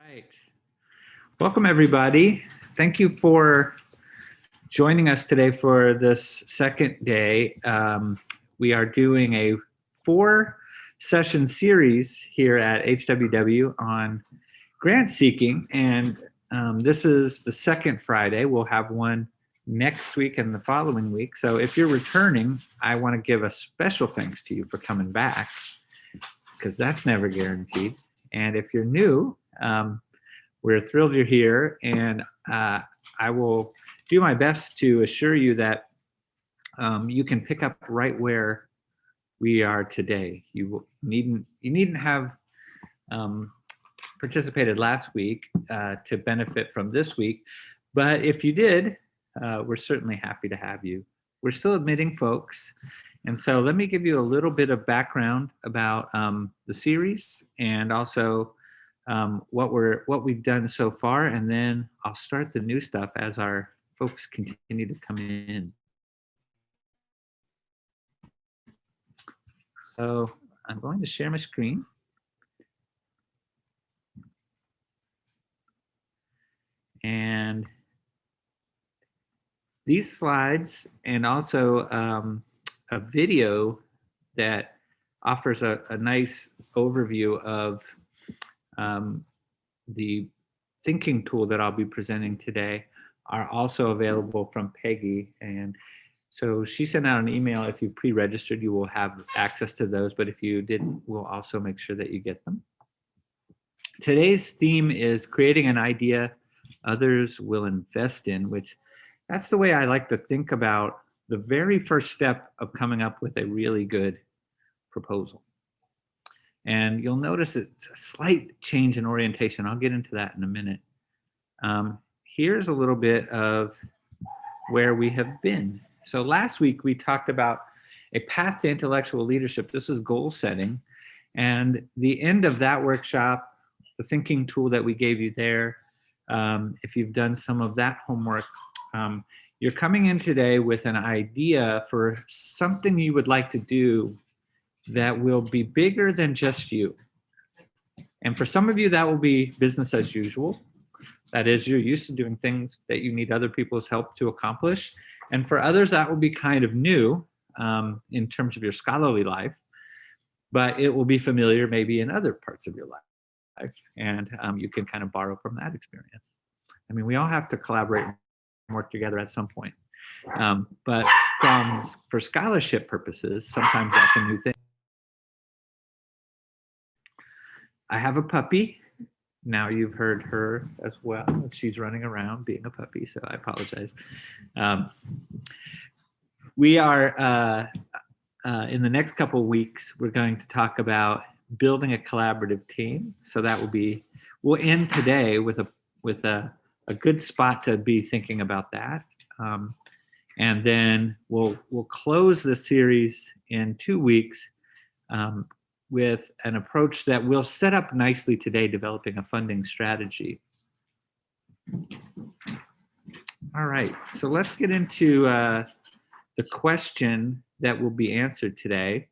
Right. Welcome, everybody. Thank you for joining us today for this second day. We are doing a 4-session series here at HWW on grant seeking, and this is the second Friday. We'll have one next week and the following week. So if you're returning, I want to give a special thanks to you for coming back, because that's never guaranteed. And if you're new, we're thrilled you're here, and I will do my best to assure you that you can pick up right where we are today. You needn't have participated last week to benefit from this week, but if you did, we're certainly happy to have you. We're still admitting folks, and so let me give you a little bit of background about the series and also what we've done so far, and then I'll start the new stuff as our folks continue to come in. So I'm going to share my screen. And these slides, and also a video that offers a nice overview of the thinking tool that I'll be presenting today, are also available from Peggy. And so she sent out an email. If you pre-registered, you will have access to those, but if you didn't, we'll also make sure that you get them. Today's theme is creating an idea others will invest in, which that's the way I like to think about the very first step of coming up with a really good proposal. And you'll notice it's a slight change in orientation. I'll get into that in a minute. Here's a little bit of where we have been. So last week we talked about a path to intellectual leadership. This is goal setting. And the end of that workshop, the thinking tool that we gave you there, if you've done some of that homework, you're coming in today with an idea for something you would like to do that will be bigger than just you. And for some of you, that will be business as usual. That is, you're used to doing things that you need other people's help to accomplish. And for others, that will be kind of new in terms of your scholarly life, but it will be familiar maybe in other parts of your life. And you can kind of borrow from that experience. I mean, we all have to collaborate and work together at some point. But for scholarship purposes, sometimes that's a new thing. I have a puppy. Now you've heard her as well. She's running around being a puppy, so I apologize. We are, in the next couple of weeks, we're going to talk about building a collaborative team. So that will be, we'll end today with a good spot to be thinking about that. And then we'll close the series in 2 weeks with an approach that we'll set up nicely today, developing a funding strategy. All right, so let's get into the question that will be answered today.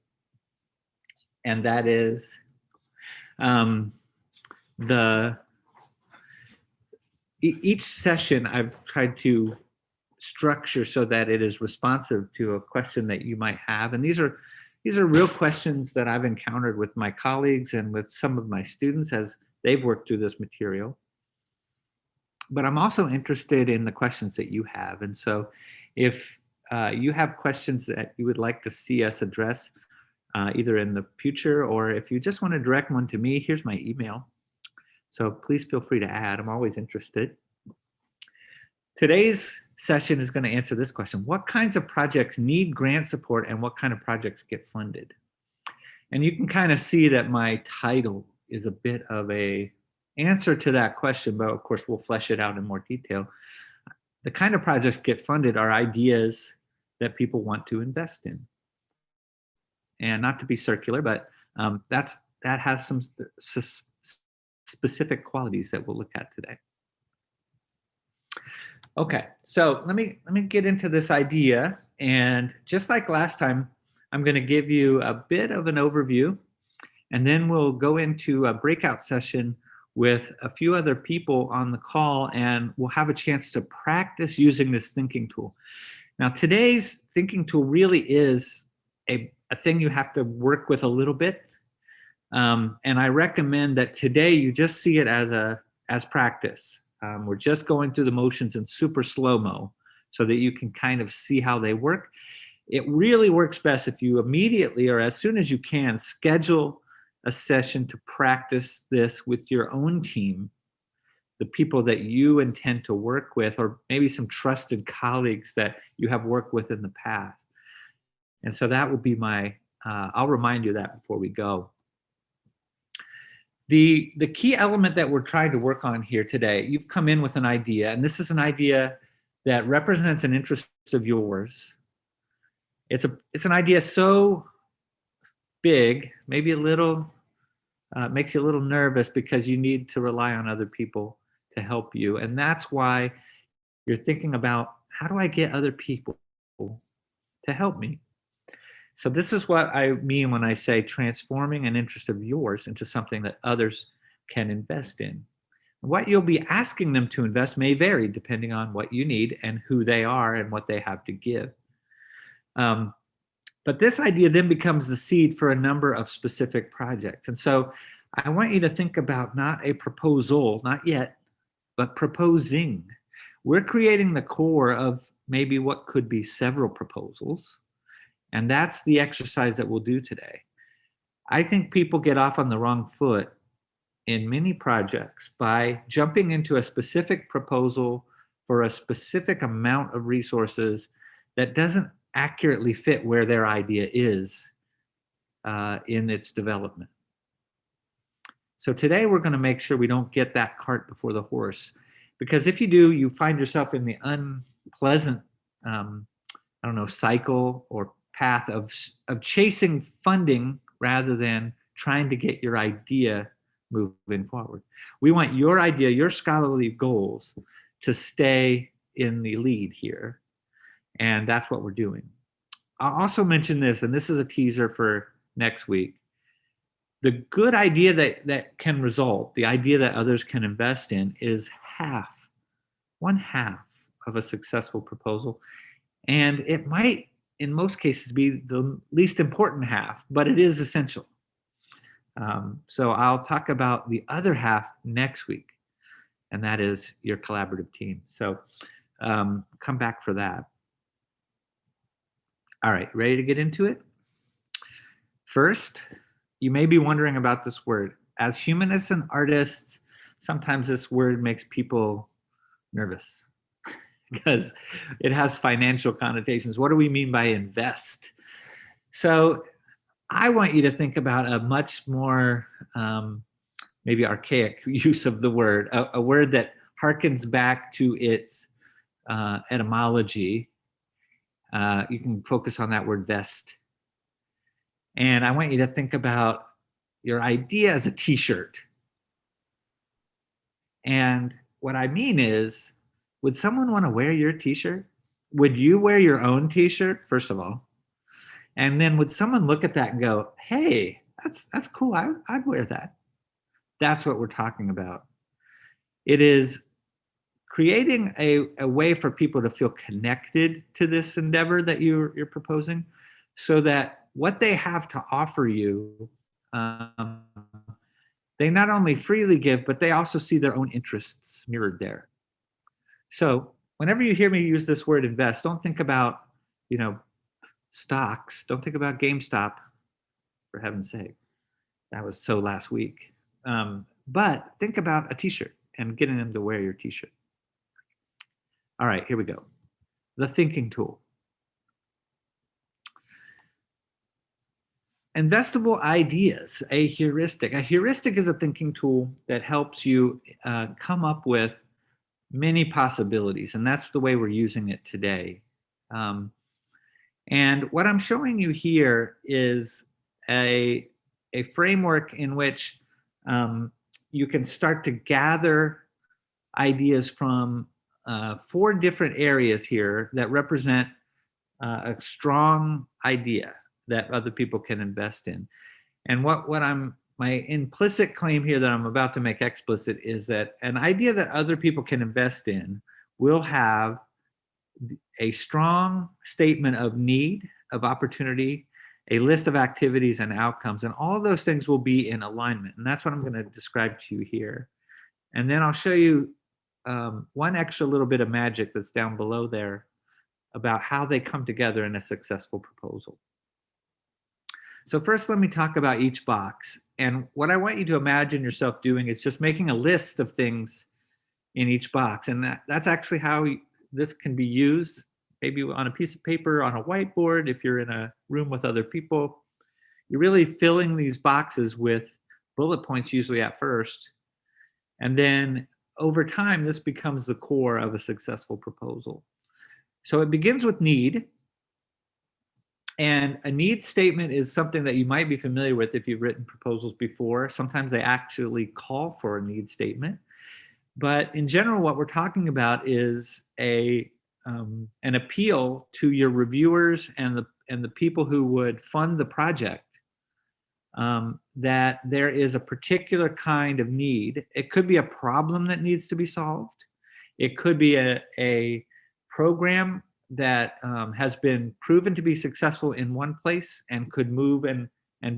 And that is each session I've tried to structure so that it is responsive to a question that you might have. And these are real questions that I've encountered with my colleagues and with some of my students as they've worked through this material. But I'm also interested in the questions that you have. And so if you have questions that you would like to see us address either in the future, or if you just want to direct one to me, here's my email. So please feel free to add. I'm always interested. Today's session is going to answer this question: what kinds of projects need grant support and what kind of projects get funded? And you can kind of see that my title is a bit of a answer to that question, but of course we'll flesh it out in more detail. The kind of projects get funded are ideas that people want to invest in. And not to be circular, but that has some specific qualities that we'll look at today. Okay, so let me get into this idea, and just like last time, I'm going to give you a bit of an overview, and then we'll go into a breakout session with a few other people on the call, and we'll have a chance to practice using this thinking tool. Now, today's thinking tool really is a thing you have to work with a little bit. And I recommend that today you just see it as practice. We're just going through the motions in super slow-mo so that you can kind of see how they work. It really works best if you immediately or as soon as you can schedule a session to practice this with your own team, the people that you intend to work with, or maybe some trusted colleagues that you have worked with in the past. And so that will be my, I'll remind you that before we go. The key element that we're trying to work on here today, you've come in with an idea, and this is an idea that represents an interest of yours. It's an idea so big, maybe a little, makes you a little nervous because you need to rely on other people to help you. And that's why you're thinking about, how do I get other people to help me? So this is what I mean when I say transforming an interest of yours into something that others can invest in. What you'll be asking them to invest may vary depending on what you need and who they are and what they have to give. But this idea then becomes the seed for a number of specific projects. And so I want you to think about not a proposal, not yet, but proposing. We're creating the core of maybe what could be several proposals. And that's the exercise that we'll do today. I think people get off on the wrong foot in many projects by jumping into a specific proposal for a specific amount of resources that doesn't accurately fit where their idea is in its development. So today we're going to make sure we don't get that cart before the horse, because if you do, you find yourself in the unpleasant, cycle or path of chasing funding rather than trying to get your idea moving forward. We want your idea, your scholarly goals, to stay in the lead here. And that's what we're doing. I'll also mention this, and this is a teaser for next week. The good idea that can result, the idea that others can invest in, is one half of a successful proposal. And it might, in most cases, be the least important half, but it is essential. So I'll talk about the other half next week, and that is your collaborative team. So come back for that. All right, ready to get into it? First, you may be wondering about this word. As humanists and artists, sometimes this word makes people nervous because it has financial connotations. What do we mean by invest? So I want you to think about a much more maybe archaic use of the word, a word that harkens back to its etymology. You can focus on that word vest. And I want you to think about your idea as a t-shirt. And what I mean is, would someone want to wear your t-shirt? Would you wear your own t-shirt, first of all? And then would someone look at that and go, hey, that's cool, I'd wear that. That's what we're talking about. It is creating a way for people to feel connected to this endeavor that you're proposing, so that what they have to offer you, they not only freely give, but they also see their own interests mirrored there. So whenever you hear me use this word invest, don't think about, stocks. Don't think about GameStop, for heaven's sake. That was so last week. But think about a t-shirt and getting them to wear your t-shirt. All right, here we go. The thinking tool. Investable ideas, a heuristic. A heuristic is a thinking tool that helps you come up with many possibilities, and that's the way we're using it today. And what I'm showing you here is a framework in which you can start to gather ideas from 4 different areas here that represent a strong idea that other people can invest in. And what I'm my implicit claim here that I'm about to make explicit is that an idea that other people can invest in will have a strong statement of need, of opportunity, a list of activities and outcomes, and all of those things will be in alignment. And that's what I'm going to describe to you here. And then I'll show you one extra little bit of magic that's down below there about how they come together in a successful proposal. So first, let me talk about each box. And what I want you to imagine yourself doing is just making a list of things in each box. And that's actually how this can be used, maybe on a piece of paper, on a whiteboard, if you're in a room with other people. You're really filling these boxes with bullet points, usually at first. And then over time, this becomes the core of a successful proposal. So it begins with need. And a need statement is something that you might be familiar with if you've written proposals before. Sometimes they actually call for a need statement. But in general, what we're talking about is an appeal to your reviewers and the people who would fund the project, that there is a particular kind of need. It could be a problem that needs to be solved. It could be a program that has been proven to be successful in one place and could move and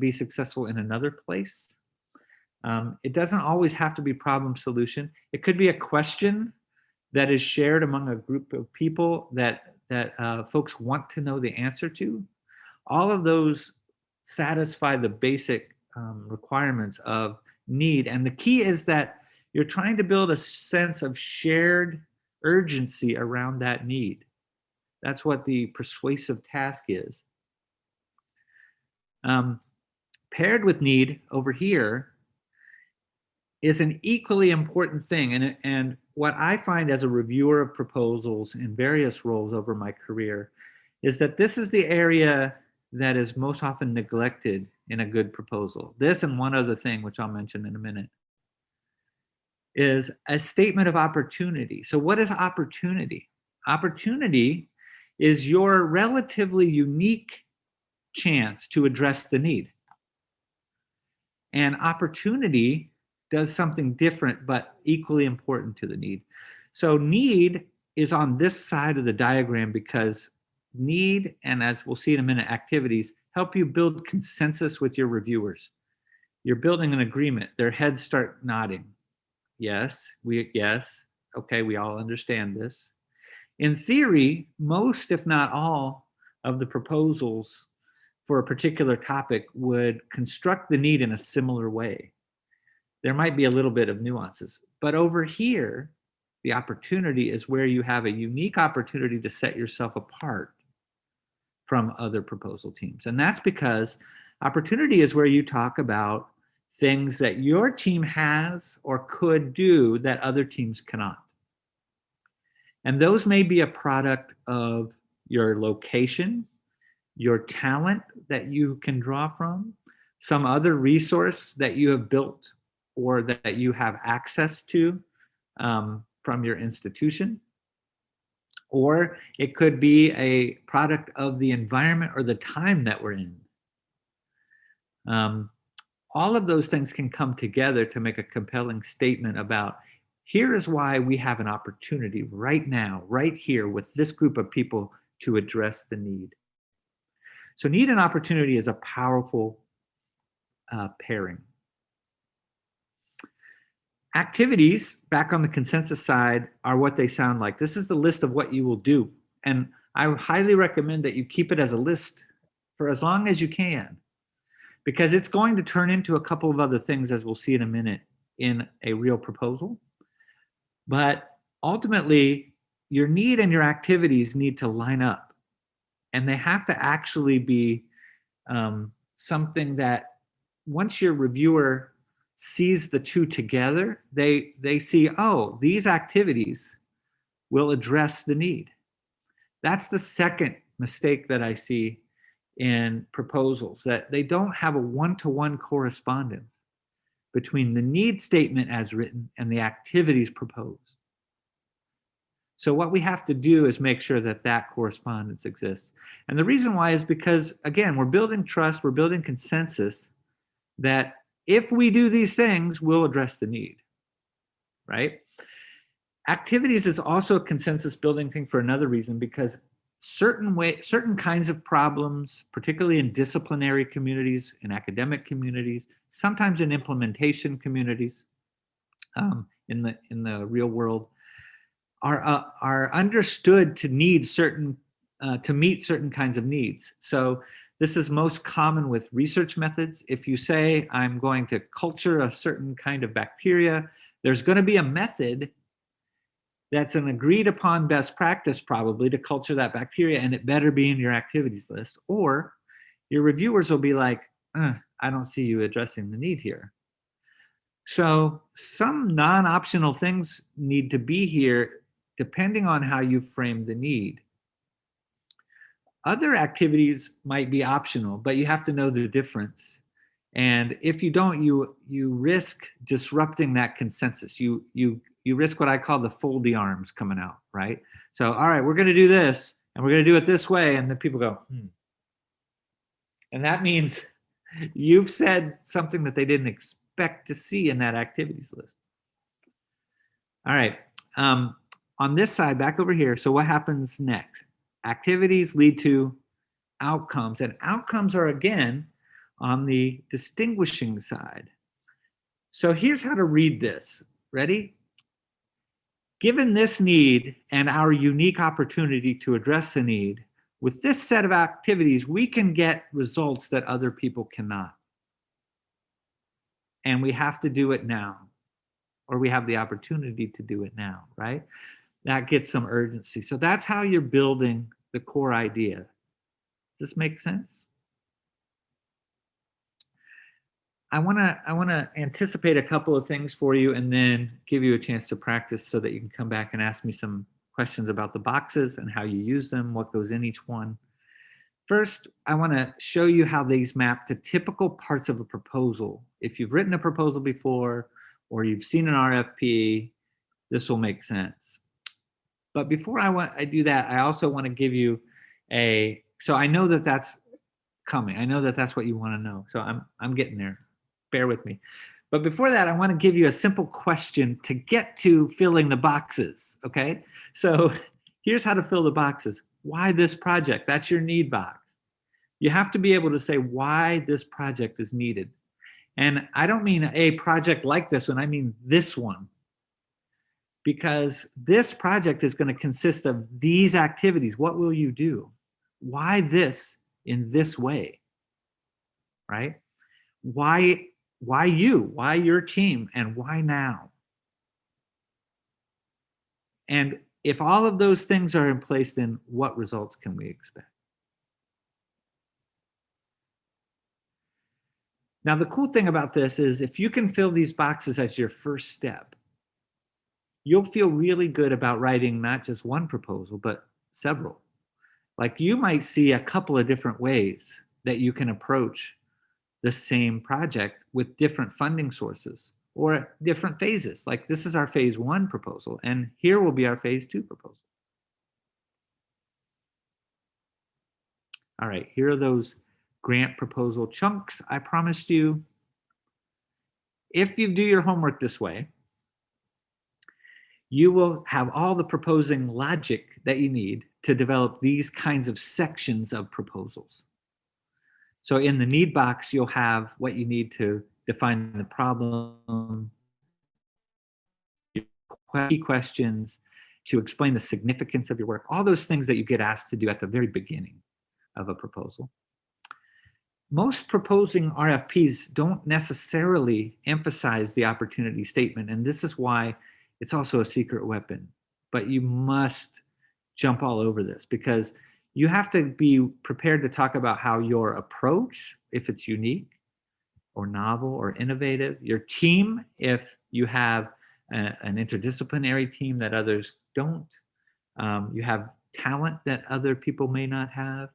be successful in another place. It doesn't always have to be problem solution. It could be a question that is shared among a group of people that folks want to know the answer to. All of those satisfy the basic requirements of need. And the key is that you're trying to build a sense of shared urgency around that need. That's what the persuasive task is. Paired with need over here is an equally important thing. And what I find as a reviewer of proposals in various roles over my career is that this is the area that is most often neglected in a good proposal. This and one other thing, which I'll mention in a minute, is a statement of opportunity. So what is opportunity? Opportunity is your relatively unique chance to address the need. And opportunity does something different, but equally important to the need. So need is on this side of the diagram because need, and as we'll see in a minute, activities help you build consensus with your reviewers. You're building an agreement. Their heads start nodding. Yes, okay, we all understand this. In theory, most, if not all, of the proposals for a particular topic would construct the need in a similar way. There might be a little bit of nuances, but over here, the opportunity is where you have a unique opportunity to set yourself apart from other proposal teams. And that's because opportunity is where you talk about things that your team has or could do that other teams cannot. And those may be a product of your location, your talent that you can draw from, some other resource that you have built or that you have access to from your institution. Or it could be a product of the environment or the time that we're in. All of those things can come together to make a compelling statement about, here is why we have an opportunity right now, right here with this group of people to address the need. So need and opportunity is a powerful pairing. Activities, back on the consensus side, are what they sound like. This is the list of what you will do. And I highly recommend that you keep it as a list for as long as you can, because it's going to turn into a couple of other things, as we'll see in a minute, in a real proposal. But ultimately, your need and your activities need to line up. And they have to actually be something that once your reviewer sees the two together, they see, oh, these activities will address the need. That's the second mistake that I see in proposals, that they don't have a one-to-one correspondence between the need statement as written and the activities proposed. So what we have to do is make sure that that correspondence exists. And the reason why is because, again, we're building trust, we're building consensus, that if we do these things, we'll address the need, right? Activities is also a consensus building thing for another reason, because certain kinds of problems, particularly in disciplinary communities, in academic communities, sometimes in implementation communities, in the real world, are understood to need certain to meet certain kinds of needs. So this is most common with research methods. If you say, I'm going to culture a certain kind of bacteria, there's going to be a method that's an agreed upon best practice probably to culture that bacteria, and it better be in your activities list. Or your reviewers will be like, I don't see you addressing the need here. So some non-optional things need to be here depending on how you frame the need. Other activities might be optional, but you have to know the difference. And if you don't, you risk disrupting that consensus. You risk what I call the foldy arms coming out, right? So, all right, we're going to do this, and we're going to do it this way, and then people go, and that means you've said something that they didn't expect to see in that activities list. All right, on this side, back over here, so what happens next? Activities lead to outcomes, and outcomes are, again, on the distinguishing side. So here's how to read this. Ready? Given this need and our unique opportunity to address the need, with this set of activities, we can get results that other people cannot. And we have to do it now, or we have the opportunity to do it now, right? That gets some urgency. So that's how you're building the core idea. Does this make sense? I want to anticipate a couple of things for you and then give you a chance to practice so that you can come back and ask me some questions about the boxes and how you use them, what goes in each one. First, I want to show you how these map to typical parts of a proposal. If you've written a proposal before or you've seen an RFP, this will make sense. But before I do that, I also want to give you so I know that that's coming. I know that that's what you want to know. So I'm getting there. Bear with me. But before that, I want to give you a simple question to get to filling the boxes, okay? So here's how to fill the boxes. Why this project? That's your need box. You have to be able to say why this project is needed. And I don't mean a project like this one, I mean this one. Because this project is going to consist of these activities. What will you do? Why this in this way, right? Why you? Why your team? And why now? And if all of those things are in place, then what results can we expect? Now, the cool thing about this is if you can fill these boxes as your first step, you'll feel really good about writing not just one proposal, but several. Like you might see a couple of different ways that you can approach the same project with different funding sources or different phases. Like this is our phase 1 proposal, and here will be our phase 2 proposal. All right, here are those grant proposal chunks I promised you. If you do your homework this way, you will have all the proposing logic that you need to develop these kinds of sections of proposals. So in the need box, you'll have what you need to define the problem, key questions, to explain the significance of your work, all those things that you get asked to do at the very beginning of a proposal. Most proposing RFPs don't necessarily emphasize the opportunity statement, and this is why it's also a secret weapon. But you must jump all over this because you have to be prepared to talk about how your approach, if it's unique or novel or innovative, your team, if you have an interdisciplinary team that others don't, you have talent that other people may not have,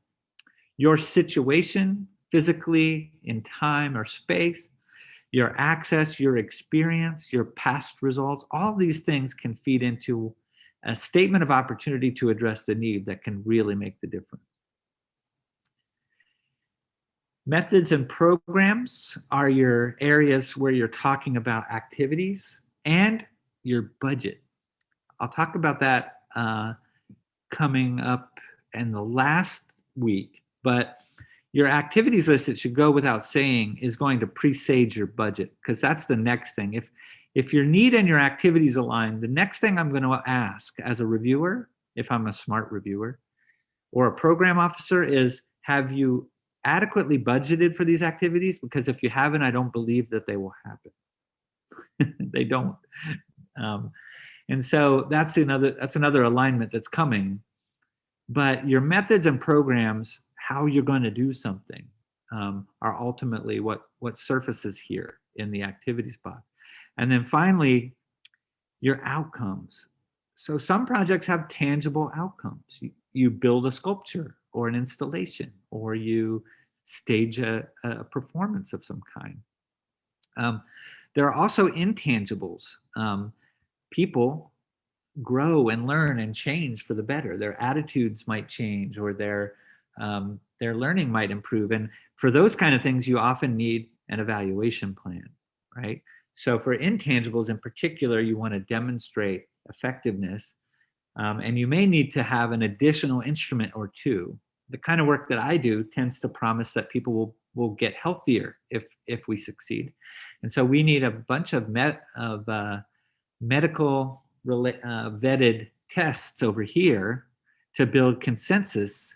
your situation, physically, in time or space, your access, your experience, your past results, all these things can feed into a statement of opportunity to address the need that can really make the difference. Methods and programs are your areas where you're talking about activities and your budget. I'll talk about that coming up in the last week, but your activities list, it should go without saying, is going to presage your budget, because that's the next thing. If your need and your activities align, the next thing I'm going to ask as a reviewer, if I'm a smart reviewer, or a program officer, is, have you adequately budgeted for these activities? Because if you haven't, I don't believe that they will happen. They don't. And so that's another alignment that's coming. But your methods and programs, how you're going to do something, are ultimately what surfaces here in the activities box. And then finally, your outcomes. So some projects have tangible outcomes. You build a sculpture or an installation, or you stage a performance of some kind. There are also intangibles. People grow and learn and change for the better. Their attitudes might change, or their learning might improve. And for those kind of things, you often need an evaluation plan, right? So for intangibles in particular, you want to demonstrate effectiveness, and you may need to have an additional instrument or two. The kind of work that I do tends to promise that people will get healthier if we succeed. And so we need a bunch of medical vetted tests over here to build consensus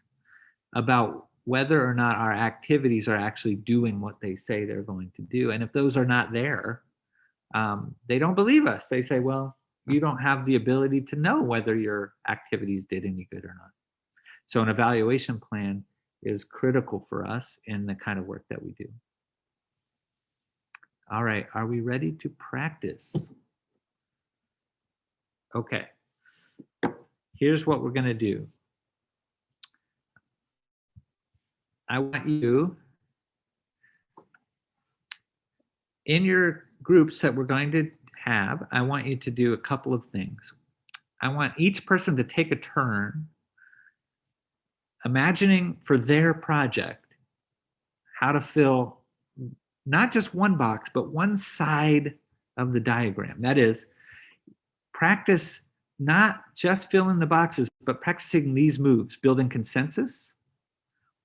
about whether or not our activities are actually doing what they say they're going to do. And if those are not there, they don't believe us. They say, well, you don't have the ability to know whether your activities did any good or not. So an evaluation plan is critical for us in the kind of work that we do. All right, are we ready to practice? Okay, here's what we're going to do. I want you, in your groups that we're going to have, I want you to do a couple of things. I want each person to take a turn imagining for their project how to fill not just one box, but one side of the diagram. That is, practice not just filling the boxes, but practicing these moves, building consensus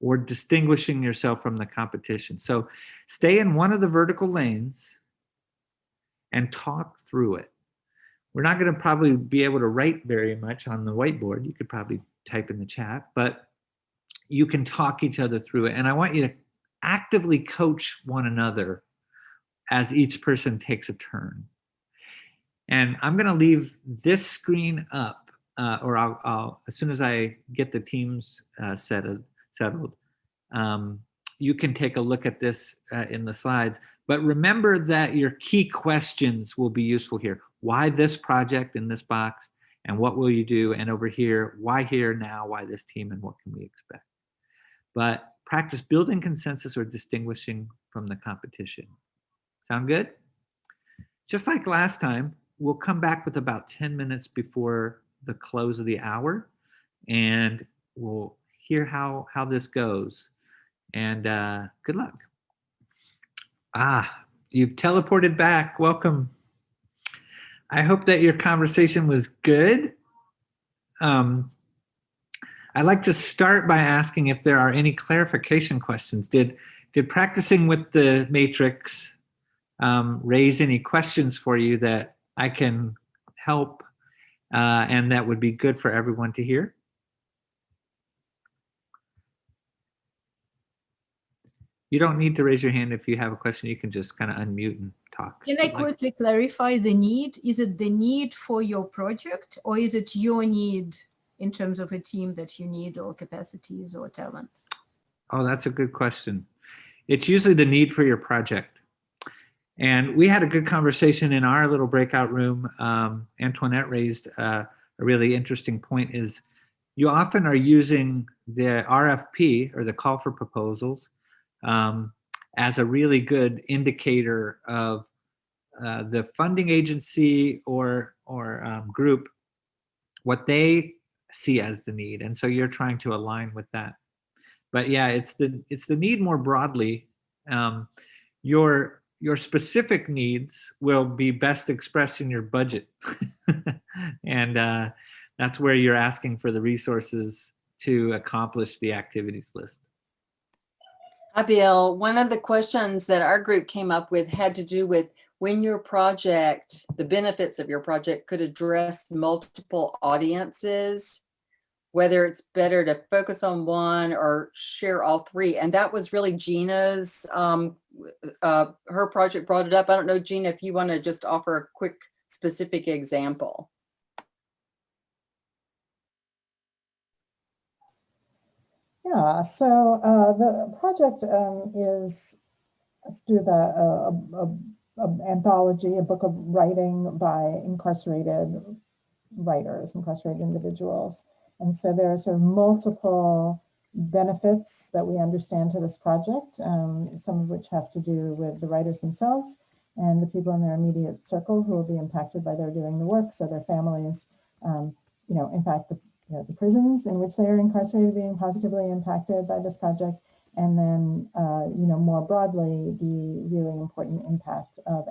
or distinguishing yourself from the competition. So stay in one of the vertical lanes and talk through it. We're not going to probably be able to write very much on the whiteboard. You could probably type in the chat, but you can talk each other through it. And I want you to actively coach one another as each person takes a turn. And I'm going to leave this screen up, or I'll as soon as I get the teams settled, you can take a look at this in the slides. But remember that your key questions will be useful here. Why this project in this box? And what will you do? And over here, why here now? Why this team? And what can we expect? But practice building consensus or distinguishing from the competition. Sound good? Just like last time, we'll come back with about 10 minutes before the close of the hour, and we'll hear how this goes. And good luck. You've teleported back. Welcome. I hope that your conversation was good. I'd like to start by asking if there are any clarification questions. Did practicing with the matrix raise any questions for you that I can help and that would be good for everyone to hear? You don't need to raise your hand if you have a question. You can just kind of unmute and talk. Can I quickly clarify the need? Is it the need for your project, or is it your need in terms of a team that you need, or capacities or talents? Oh, that's a good question. It's usually the need for your project. And we had a good conversation in our little breakout room. Antoinette raised a really interesting point, is you often are using the RFP, or the call for proposals, as a really good indicator of the funding agency or group, what they see as the need. And so you're trying to align with that. But yeah, it's the need more broadly. Um, your specific needs will be best expressed in your budget, and that's where you're asking for the resources to accomplish the activities list. Hi, Bill. One of the questions that our group came up with had to do with when your project, the benefits of your project could address multiple audiences, whether it's better to focus on one or share all three. And that was really Gina's, her project brought it up. I don't know, Gina, if you want to just offer a quick specific example. Yeah, so the project is, let's do anthology, a book of writing by incarcerated writers, incarcerated individuals. And so there are sort of multiple benefits that we understand to this project, some of which have to do with the writers themselves and the people in their immediate circle who will be impacted by their doing the work. So their families, in fact, the prisons in which they are incarcerated being positively impacted by this project. And then, more broadly, the really important impact of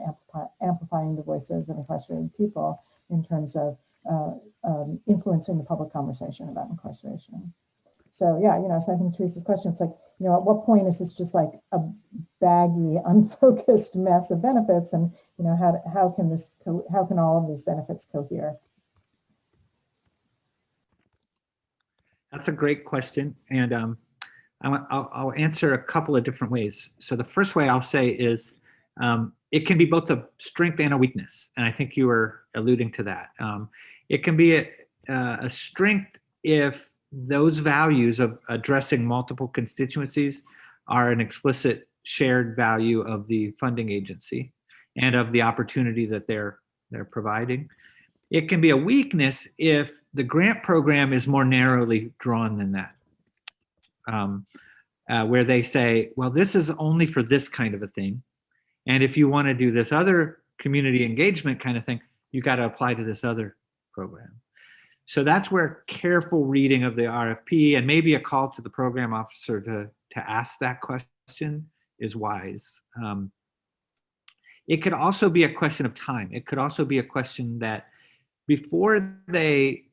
amplifying the voices of incarcerated people in terms of influencing the public conversation about incarceration. So yeah, so I think Teresa's question, it's like, at what point is this just like a baggy, unfocused mess of benefits, and how can all of these benefits cohere? That's a great question, and I'll answer a couple of different ways. So the first way I'll say is it can be both a strength and a weakness, and I think you were alluding to that. It can be a strength if those values of addressing multiple constituencies are an explicit shared value of the funding agency and of the opportunity that they're providing. It can be a weakness if the grant program is more narrowly drawn than that, where they say, well, this is only for this kind of a thing. And if you want to do this other community engagement kind of thing, you got to apply to this other program. So that's where careful reading of the RFP and maybe a call to the program officer to ask that question is wise. It could also be a question of time. It could also be a question that before they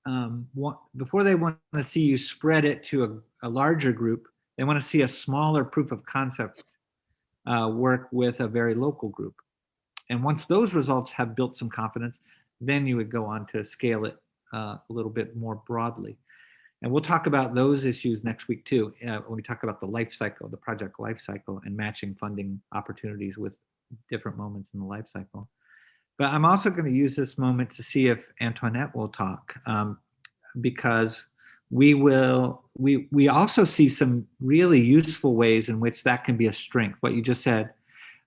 want to see you spread it to a larger group, they want to see a smaller proof of concept work with a very local group. And once those results have built some confidence, then you would go on to scale it a little bit more broadly. And we'll talk about those issues next week too, when we talk about the life cycle, the project life cycle, and matching funding opportunities with different moments in the life cycle. But I'm also going to use this moment to see if Antoinette will talk, because we also see some really useful ways in which that can be a strength. What you just said,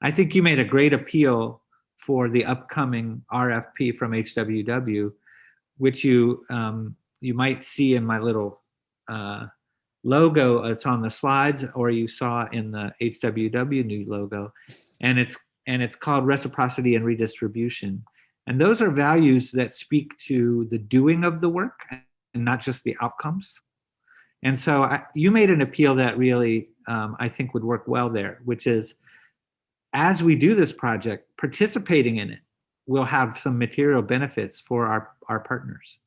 I think you made a great appeal for the upcoming RFP from HWW, which you might see in my little logo. It's on the slides, or you saw in the HWW new logo, and it's called reciprocity and redistribution. And those are values that speak to the doing of the work and not just the outcomes. And so you made an appeal that really I think would work well there, which is, as we do this project, participating in it will have some material benefits for our partners.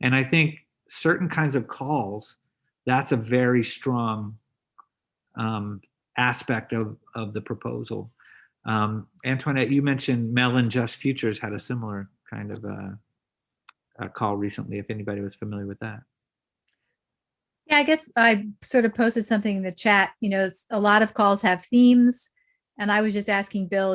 And I think certain kinds of calls, that's a very strong aspect of the proposal. Antoinette, you mentioned Mellon Just Futures had a similar kind of a call recently, if anybody was familiar with that. Yeah, I guess I sort of posted something in the chat. A lot of calls have themes. And I was just asking Bill,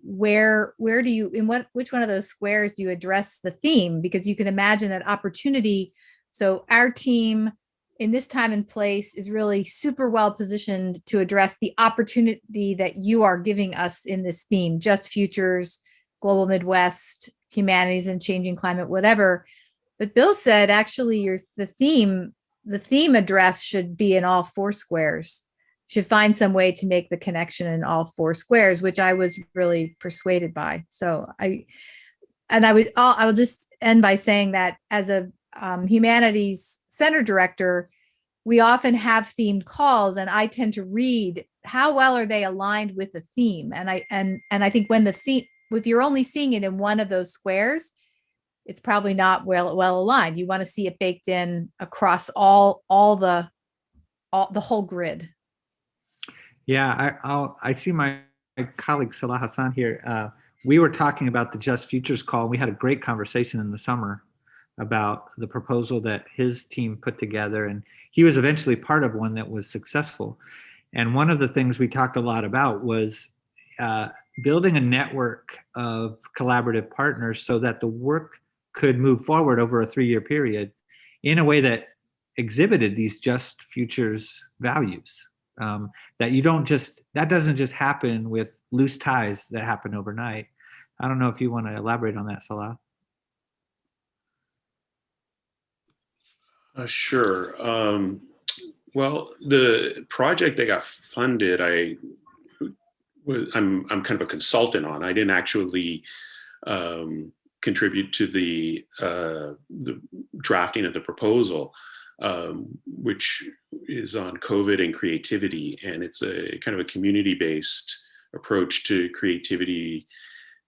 where do you, which one of those squares do you address the theme? Because you can imagine that opportunity. So our team in this time and place is really super well positioned to address the opportunity that you are giving us in this theme, Just Futures, Global Midwest, Humanities and Changing Climate, whatever. But Bill said, actually, the theme address should be in all four squares. Should find some way to make the connection in all four squares, which I was really persuaded by. So I will just end by saying that as a humanities center director, we often have themed calls, and I tend to read how well are they aligned with the theme. And I think when the theme, if you're only seeing it in one of those squares, it's probably not well aligned. You want to see it baked in across all the whole grid. Yeah, I see my colleague Salah Hassan here. We were talking about the Just Futures call. And we had a great conversation in the summer about the proposal that his team put together, and he was eventually part of one that was successful. And one of the things we talked a lot about was building a network of collaborative partners so that the work could move forward over a 3-year period in a way that exhibited these Just Futures values. That doesn't just happen with loose ties that happen overnight. I don't know if you want to elaborate on that, Salah. Sure. Well, the project that got funded, I'm kind of a consultant on. I didn't actually contribute to the drafting of the proposal, which is on COVID and creativity, and it's a kind of a community-based approach to creativity.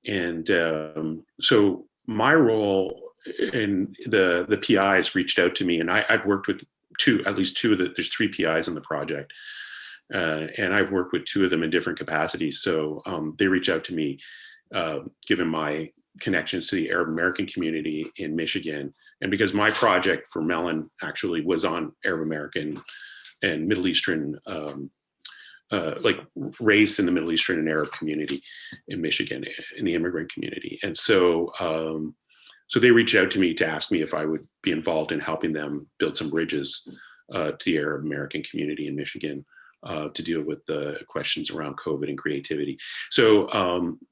And so my role, and the PIs reached out to me, and I've worked with at least two of there's 3 PIs on the project. And I've worked with 2 of them in different capacities. So they reached out to me, given my connections to the Arab American community in Michigan. And because my project for Mellon actually was on Arab American and Middle Eastern, like race in the Middle Eastern and Arab community in Michigan, in the immigrant community. And so, so they reached out to me to ask me if I would be involved in helping them build some bridges to the Arab American community in Michigan, to deal with the questions around COVID and creativity. So,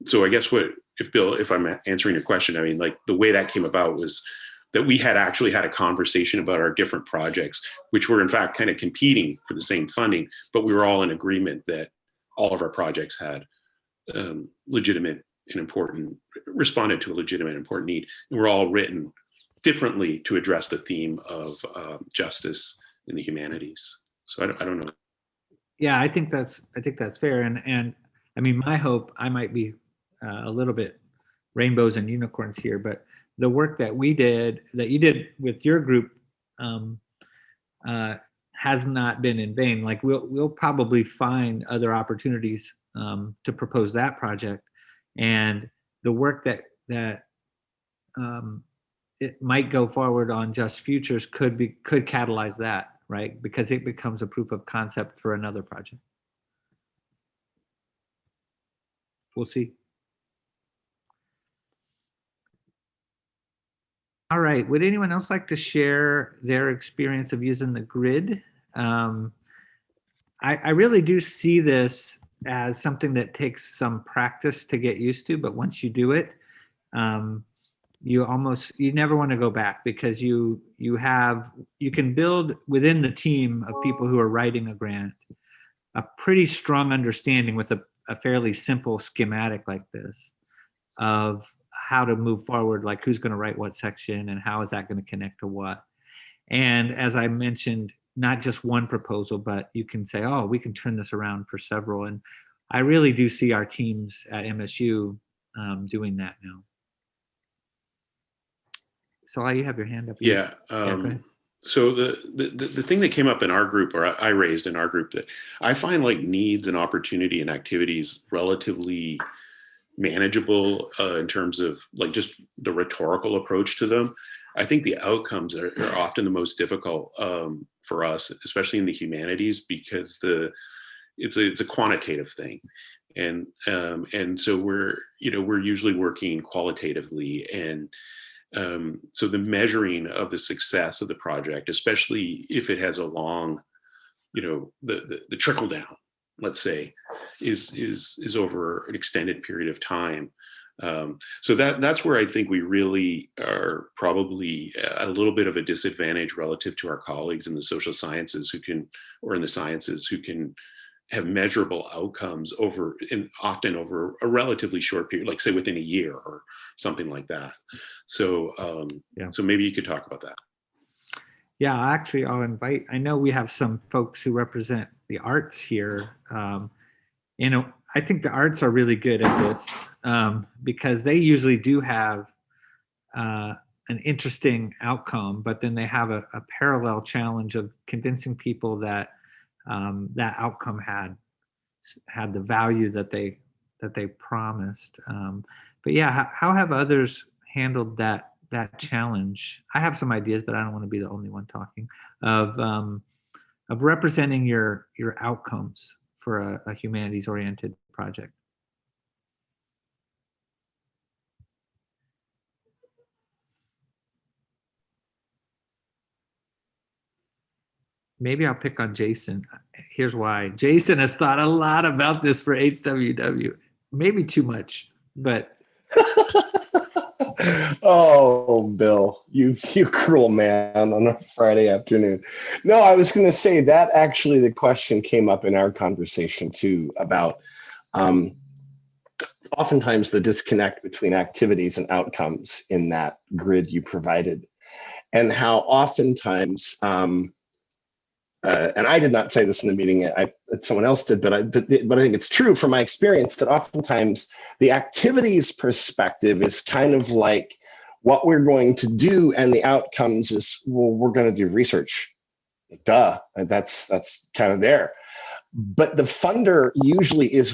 so I guess if I'm answering your question, I mean, like the way that came about was that we had actually had a conversation about our different projects, which were in fact kind of competing for the same funding, but we were all in agreement that all of our projects had legitimate and important, responded to a legitimate and important need. And we're all written differently to address the theme of justice in the humanities. So I don't know. Yeah, I think that's fair. And I mean, my hope, I might be a little bit rainbows and unicorns here, but the work that you did with your group has not been in vain. Like we'll probably find other opportunities to propose that project, and the work that it might go forward on Just Futures could catalyze that, right? Because it becomes a proof of concept for another project. We'll see. All right, would anyone else like to share their experience of using the grid? I really do see this as something that takes some practice to get used to, but once you do it, you never want to go back, because you can build within the team of people who are writing a grant a pretty strong understanding with a fairly simple schematic like this of how to move forward, like who's going to write what section and how is that going to connect to what. And as I mentioned, not just one proposal, but you can say, oh, we can turn this around for several. And I really do see our teams at MSU doing that now. So you have your hand up. Yeah. So the thing that came up in our group, or I raised in our group, that I find like needs and opportunity and activities relatively manageable in terms of like just the rhetorical approach to them. I think the outcomes are often the most difficult for us, especially in the humanities, because it's a quantitative thing, and so we're usually working qualitatively, and so the measuring of the success of the project, especially if it has a long, the trickle down, let's say, is over an extended period of time. So that's where I think we really are probably at a little bit of a disadvantage relative to our colleagues in the social sciences or in the sciences who can have measurable outcomes often over a relatively short period, like say within a year or something like that. So, So maybe you could talk about that. Yeah, actually, I'll invite, I know we have some folks who represent the arts here. You know, I think the arts are really good at this because they usually do have an interesting outcome, but then they have a parallel challenge of convincing people that that outcome had the value that they promised. But yeah, how have others handled that challenge? I have some ideas, but I don't want to be the only one talking of representing your outcomes for a humanities oriented project. Maybe I'll pick on Jason. Here's why. Jason has thought a lot about this for HWW. Maybe too much, but Oh, Bill, you cruel man on a Friday afternoon. No, I was going to say that actually the question came up in our conversation too about oftentimes the disconnect between activities and outcomes in that grid you provided, and how oftentimes, and I did not say this in the meeting, someone else did, but I think it's true from my experience that oftentimes the activities perspective is kind of like what we're going to do, and the outcomes is, well, we're going to do research. Duh, that's kind of there. But the funder usually is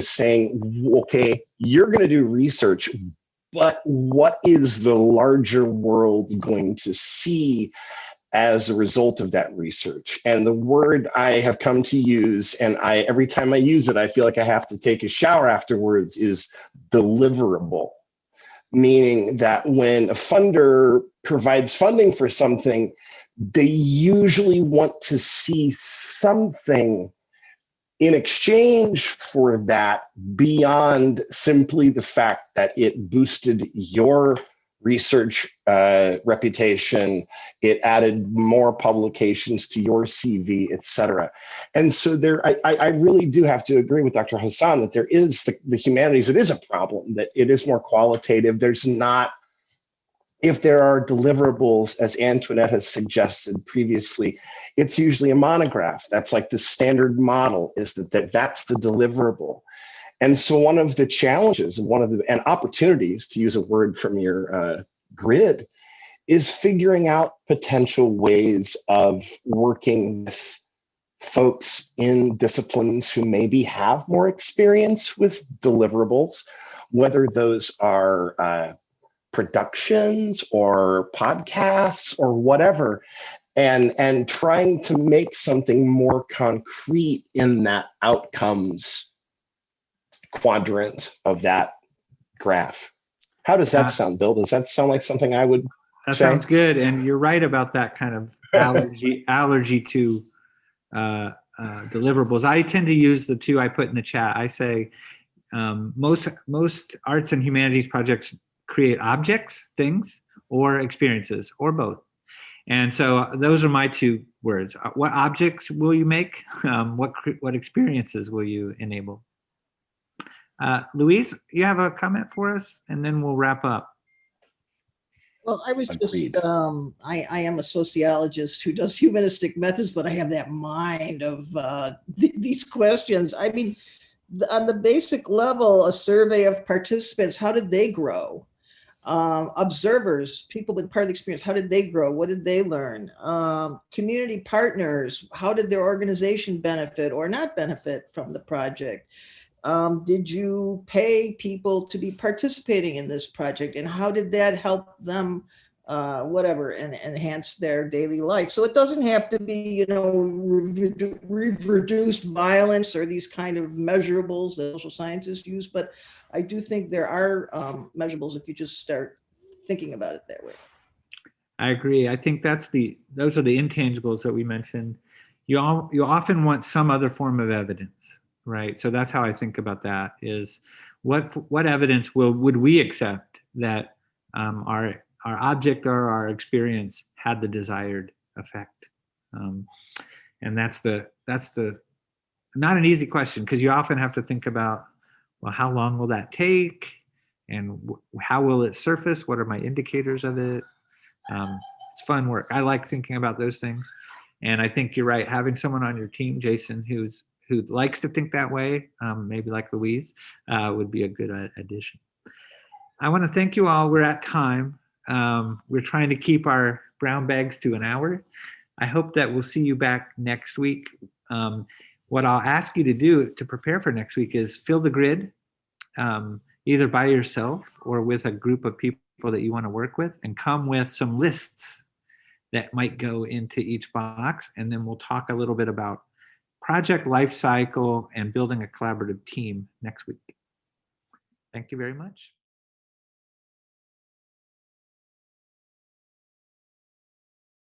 saying, okay, you're going to do research, but what is the larger world going to see as a result of that research? And the word I have come to use, and every time I use it, I feel like I have to take a shower afterwards, is deliverable. Meaning that when a funder provides funding for something, they usually want to see something in exchange for that beyond simply the fact that it boosted your research reputation, it added more publications to your CV, et cetera. And so I really do have to agree with Dr. Hassan that there is the humanities, it is a problem, that it is more qualitative. There's not, if there are deliverables, as Antoinette has suggested previously, it's usually a monograph. That's like the standard model, is that's the deliverable. And so one of the challenges and opportunities, to use a word from your grid, is figuring out potential ways of working with folks in disciplines who maybe have more experience with deliverables, whether those are productions or podcasts or whatever, and trying to make something more concrete in that outcomes quadrant of that graph. How does that sound, Bill? Does that sound like something I would That say? sounds good. And you're right about that kind of allergy to deliverables. I tend to use the two I put in the chat. I say most arts and humanities projects create objects, things, or experiences, or both. And so those are my two words. What objects will you make? What experiences will you enable? Louise, you have a comment for us, and then we'll wrap up. Well, I was Agreed. just, I am a sociologist who does humanistic methods, but I have that mind of these questions. I mean, on the basic level, a survey of participants, how did they grow? Observers, people with part of the experience, how did they grow? What did they learn? Community partners, how did their organization benefit or not benefit from the project? Did you pay people to be participating in this project, and how did that help them, and enhance their daily life? So it doesn't have to be, reduced violence or these kind of measurables that social scientists use, but I do think there are measurables if you just start thinking about it that way. I agree. I think those are the intangibles that we mentioned. You often want some other form of evidence, right? So that's how I think about that, is what evidence would we accept that our object or our experience had the desired effect? And that's not an easy question, because you often have to think about, well, how long will that take? And how will it surface? What are my indicators of it? it's fun work. I like thinking about those things. And I think you're right. Having someone on your team, Jason, who likes to think that way, maybe like Louise, would be a good addition. I want to thank you all. We're at time. We're trying to keep our brown bags to an hour. I hope that we'll see you back next week. What I'll ask you to do to prepare for next week is fill the grid, either by yourself or with a group of people that you want to work with, and come with some lists that might go into each box. And then we'll talk a little bit about project life cycle and building a collaborative team next week. Thank you very much.